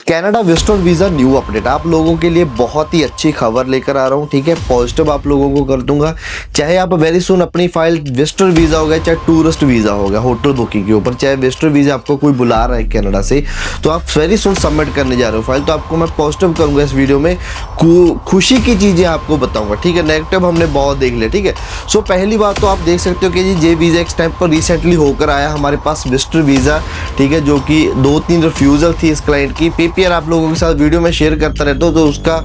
Canada visitor visa new update आप लोगों के लिए बहुत ही अच्छी खबर लेकर आ रहा हूँ। ठीक है, पॉजिटिव आप लोगों को कर दूंगा। चाहे आप वेरी सुन अपनी फाइल विजिटर वीज़ा हो गया, चाहे टूरिस्ट वीज़ा हो गया होटल बुकिंग के ऊपर, चाहे विजिटर वीज़ा आपको कोई बुला रहा है कनाडा से, तो आप वेरी सुन सबमिट करने जा रहे हो फाइल, तो आपको मैं पॉजिटिव करूँगा इस वीडियो में। खुशी की चीज़ें आपको बताऊँगा। ठीक है, नेगेटिव हमने बहुत देख लिया। ठीक है, सो पहली बात तो आप देख सकते हो कि जी जे वीज़ा एक स्टैंप पर रिसेंटली होकर आया हमारे पास विजिटर वीज़ा। ठीक है, जो कि 2-3 रिफ्यूज़ल थी इस क्लाइंट की। पीपीआर आप लोगों के साथ वीडियो में शेयर करता रहता हूँ, तो उसका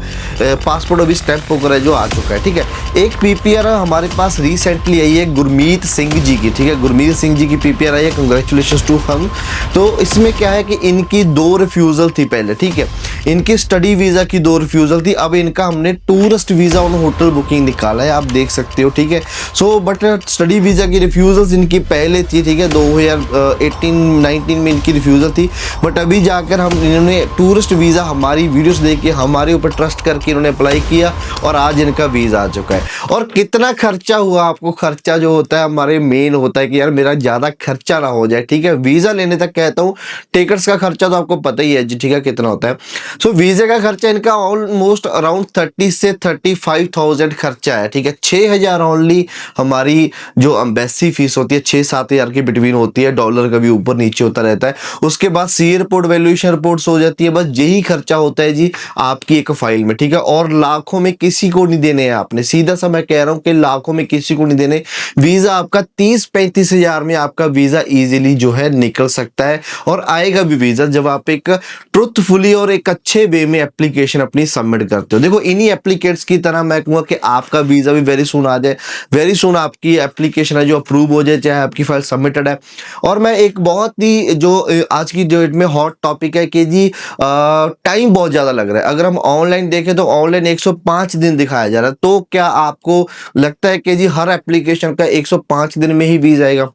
पासपोर्ट अभी स्टैंप होकर है जो आ चुका है। ठीक है, एक पीपीआर हमारे पास रिसेंटली आई है गुरमीत सिंह जी की। ठीक है, गुरमीत सिंह जी की पीपीआर आई है, कंग्रेचुलेशंस टू हम। तो इसमें क्या है कि इनकी 2 रिफ्यूज़ल थी पहले। ठीक है, इनकी स्टडी वीज़ा की 2 रिफ्यूज़ल थी, अब इनका हमने tourist visa on hotel booking निकाला है, आप देख सकते हो। ठीक है, सो बट स्टडी वीज़ा की रिफ्यूज़ल्स इनकी पहले थी। ठीक है, 2018-19 में इनकी रिफ्यूज़ल थी, बट अभी जाकर हम इन्होंने टूरिस्ट वीज़ा हमारी वीडियोस देख के हमारे ऊपर ट्रस्ट करके इन्होंने अप्लाई किया और आज इनका वीज़ा आ चुका है। और कितना खर्चा हुआ, आपको खर्चा जो होता है हमारे मेन होता है कि यार मेरा ज़्यादा खर्चा ना हो जाए। ठीक है, वीज़ा लेने तक कहता हूँ, टिकट्स का खर्चा तो आपको पता ही है जी। ठीक है, कितना होता है। सो वीज़ा का खर्चा इनका ऑलमोस्ट अराउंड 30 से 35,000 खर्चा है। ठीक है, 6,000 ओनली हमारी जो एम्बेसी फीस होती है 6-7 हज़ार के बिटवीन होती है, डॉलर का भी ऊपर नीचे होता रहता है। उसके बाद सी एयरपोर्ट वैल्यूएशन रिपोर्ट्स हो जाती है, बस यही खर्चा होता है जी आपकी एक फाइल में। ठीक है, और लाखों में किसी को नहीं देने हैं आपने, सीधा सा मैं कह रहा हूं कि लाखों में किसी को नहीं देने। वीजा आपका 30-35 हज़ार में आपका वीजा इजीली जो है निकल सकता है और आएगा भी वीजा जब आप एक ट्रुथफुली और एक अच्छे वे में एप्लीकेशन अपनी सबमिट करते हो। देखो इन्हीं एप्लीकेट्स की तरह मैं कहूँगा कि आपका वीजा भी वेरी सुन आ जाए, वेरी सुन आपकी एप्लीकेशन है जो अप्रूव हो जाए, चाहे आपकी फाइल सबमिटेड है। और मैं एक बहुत ही जो आज की डेट में हॉट टॉपिक है कि जी टाइम बहुत ज़्यादा लग रहा है। अगर हम ऑनलाइन देखें तो ऑनलाइन 105 दिन दिखाया जा रहा है, तो क्या आपको लगता है कि जी हर एप्लीकेशन का 105 दिन में ही वीज़ा आएगा?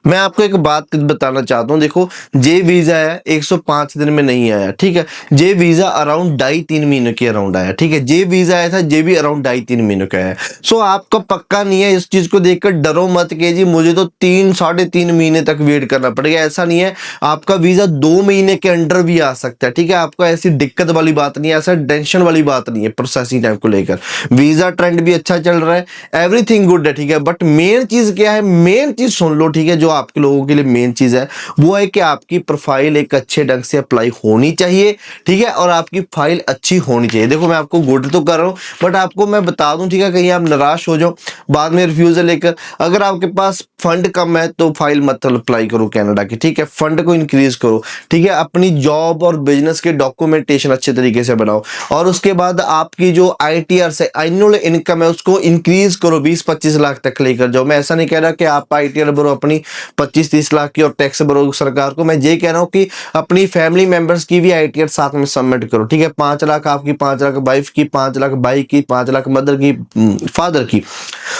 मैं आपको एक बात बताना चाहता हूँ। देखो जे वीज़ा है 105 दिन में नहीं आया। ठीक है, जे वीज़ा अराउंड 2.5-3 महीने के अराउंड आया। ठीक है, जे वीज़ा आया था, जे भी अराउंड 2.5-3 महीनों का है। सो आपका पक्का नहीं है, इस चीज़ को देखकर डरो मत कि जी मुझे तो 3-3.5 महीने तक वेट करना पड़ेगा। ऐसा नहीं है, आपका वीज़ा 2 महीने के अंडर भी आ सकता है। ठीक है, आपको ऐसी दिक्कत वाली बात नहीं है, ऐसा टेंशन वाली बात नहीं है प्रोसेसिंग टाइम को लेकर। वीज़ा ट्रेंड भी अच्छा चल रहा है, एवरीथिंग गुड है। ठीक है, बट मेन चीज़ क्या है, मेन चीज़ सुन लो। ठीक है, जो आपके लोगों के लिए मेन चीज है वो है कि आपकी प्रोफाइल एक अच्छे ढंग से अप्लाई होनी चाहिए। ठीक है, और आपकी फाइल अच्छी होनी चाहिए। देखो मैं आपको गुड तो कर रहा हूं, बट आपको मैं बता दूं, ठीक है, कहीं आप निराश हो जाओ बाद में रिफ्यूजल लेकर। अगर आपके पास फंड कम है तो फाइल मत अप्लाई करो कनाडा की। ठीक है, फंड को इंक्रीज करो। ठीक है, अपनी जॉब और बिजनेस के डॉक्यूमेंटेशन अच्छे तरीके से बनाओ और उसके बाद आपकी जो आईटीआर से एनुअल इनकम है उसको इंक्रीज करो, 20-25 लाख तक लेकर जाओ। मैं ऐसा नहीं कह रहा कि आप आईटीआर भरो अपनी 25-30 लाख की और टैक्स भरो सरकार को। मैं ये कह रहा हूँ कि अपनी फैमिली मेंबर्स की भी आईटीआर साथ में सबमिट करो। ठीक है, 5 लाख आपकी, 5 लाख वाइफ की, 5 लाख भाई की, 5 लाख मदर की, फादर की।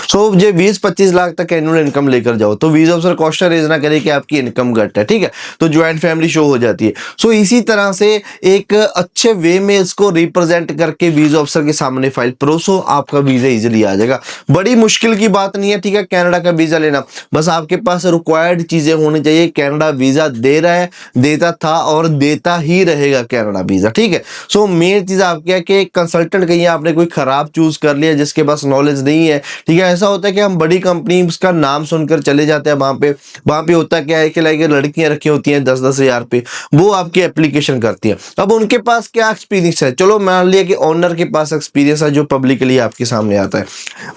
सो ये 20-25 लाख तक एनुअल इनकम लेकर जाओ तो वीजा ऑफिसर क्वेश्चन रेज ना करे कि आपकी इनकम घट है। ठीक है, तो ज्वाइंट फैमिली शो हो जाती है। सो इसी तरह से एक अच्छे वे में इसको रिप्रेजेंट करके वीजा ऑफिसर के सामने फाइल परोसो, आपका वीजा इजीली आ जाएगा। बड़ी मुश्किल की बात नहीं है। ठीक है, कनाडा का वीजा लेना, बस आपके पास रिक्वायर्ड चीजें होनी चाहिए। कनाडा वीजा दे रहा है, देता था और देता ही रहेगा कनाडा वीजा। ठीक है, सो मेन चीज आपकी है कि कंसल्टेंट कहीं आपने कोई खराब चूज कर लिया जिसके पास नॉलेज नहीं है। ठीक है, ऐसा होता है कि हम बड़ी कंपनी का नाम सुनकर चले जाते हैं, वहां पे होता क्या है कि लाइक लड़कियां रखी होती हैं 10-10 हज़ार पे, वो आपकी एप्लीकेशन करती हैं। अब उनके पास क्या एक्सपीरियंस है, चलो मान लिया कि ओनर के पास एक्सपीरियंस है जो पब्लिकली आपके सामने आता है,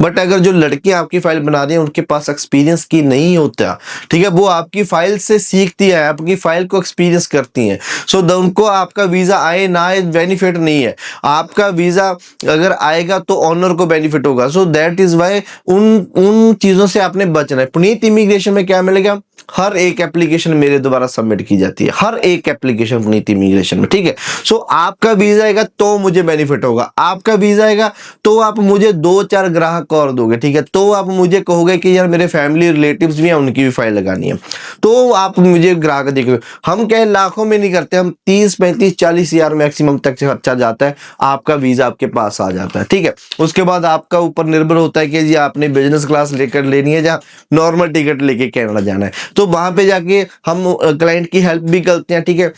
बट अगर जो लड़कियां आपकी फाइल बना रही हैं उनके पास एक्सपीरियंस की नहीं होता। ठीक है, वो आपकी फाइल से सीखती है, आपकी फाइल को एक्सपीरियंस करती हैं। सो उनको आपका वीजा आए ना आए बेनिफिट नहीं है। आपका वीजा अगर आएगा तो ऑनर को बेनिफिट होगा। सो दैट इज वाई उन चीजों से आपने बचना है। पुनीत इमिग्रेशन में क्या मिलेगा, हर एक एप्लीकेशन मेरे द्वारा सबमिट की जाती है, हर एक एप्लीकेशन पुनीत इमिग्रेशन में। ठीक है, सो आपका वीजा आएगा तो मुझे बेनिफिट होगा, आपका वीजा आएगा तो आप मुझे 2-4 ग्राहक और दोगे। ठीक है, तो आप मुझे कहोगे कि यार मेरे फैमिली रिलेटिव्स भी हैं, उनकी भी फाइल लगानी है, तो आप मुझे ग्राहक देखोगे। हम क्या लाखों में नहीं करते, हम 30-35-40 हज़ार मैक्सिमम तक खर्चा जाता है, आपका वीजा आपके पास आ जाता है। ठीक है, उसके बाद आपका ऊपर निर्भर होता है कि जी आपने बिजनेस क्लास लेकर लेनी है या नॉर्मल टिकट लेके कनाडा जाना है, तो वहां पे जाके हम क्लाइंट की हेल्प भी करते हैं। ठीक है,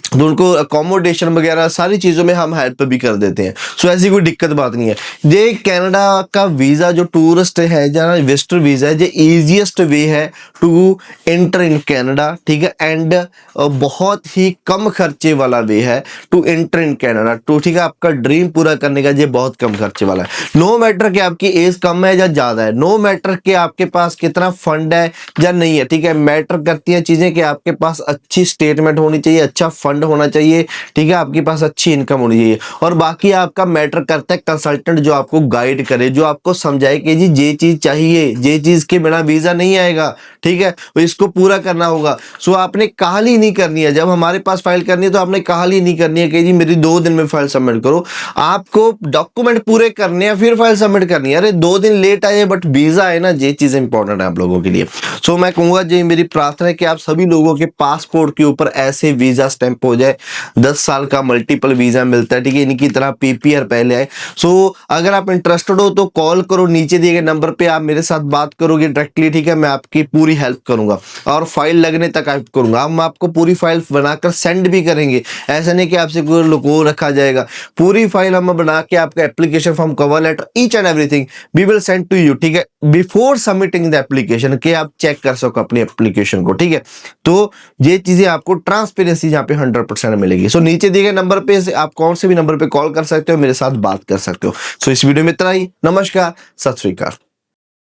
तो उनको अकोमोडेशन वगैरह सारी चीज़ों में हम हेल्प भी कर देते हैं। सो ऐसी कोई दिक्कत बात नहीं है। ये कनाडा का वीज़ा जो टूरिस्ट है या विजिटर वीज़ा है, ये ईजीएस्ट वे है टू एंटर इन कनाडा, ठीक है। एंड बहुत ही कम खर्चे वाला वे है टू एंटर इन कनाडा, तो ठीक है। आपका ड्रीम पूरा करने का ये बहुत कम खर्चे वाला है। नो मैटर कि आपकी एज कम है या ज़्यादा है, नो मैटर कि आपके पास कितना फंड है या नहीं है, ठीक है। मैटर करती हैं चीज़ें कि आपके पास अच्छी स्टेटमेंट होनी चाहिए, अच्छा फंड होना चाहिए, ठीक है। आपके पास अच्छी इनकम होनी चाहिए, और बाकी आपका मैटर करता है कंसल्टेंट जो आपको गाइड करे, जो आपको समझाए कि जी ये चीज़ चाहिए, ये चीज़ के बिना वीज़ा नहीं आएगा, ठीक है। तो इसको पूरा करना होगा। सो आपने कहानी नहीं करनी है, जब हमारे पास फाइल करनी है तो आपने कहानी नहीं करनी है कि जी मेरी 2 दिन में फाइल सबमिट करो। आपको डॉक्यूमेंट पूरे करने हैं फिर फाइल सबमिट करनी है। अरे 2 दिन लेट आए बट वीज़ा है ना, ये चीज़ इंपॉर्टेंट है आप लोगों के लिए। सो मैं कहूँगा जी मेरी प्रार्थना है कि आप सभी लोगों के पासपोर्ट के ऊपर ऐसे वीज़ा स्टैंप हो जाए। 10 साल का मल्टीपल वीज़ा मिलता है, ठीक है। इनकी तरह पीपीआर पहले आए। सो अगर आप इंटरेस्टेड हो तो कॉल करो, नीचे दिए गए नंबर पे आप मेरे साथ बात करोगे डायरेक्टली, ठीक है। मैं आपकी पूरी हेल्प करूंगा और फाइल लगने तक हेल्प करूंगा। हम आपको पूरी फाइल बनाकर सेंड भी करेंगे, ऐसा नहीं कि आपसे कोई लुको रखा जाएगा। पूरी फाइल हम बना के आपका application form, cover letter, each and everything we will send to you, ठीक है, बिफोर सबमिटिंग द एप्लीकेशन, कि आप चेक कर सको अपनी एप्लीकेशन को, ठीक है। तो ये चीजें आपको ट्रांसपेरेंसी यहाँ पे 100% मिलेगी। सो नीचे दिए गए नंबर पे से आप कौन से भी नंबर पे कॉल कर सकते हो, मेरे साथ बात कर सकते हो। सो इस वीडियो में इतना ही। नमस्कार, सत श्री अकाल।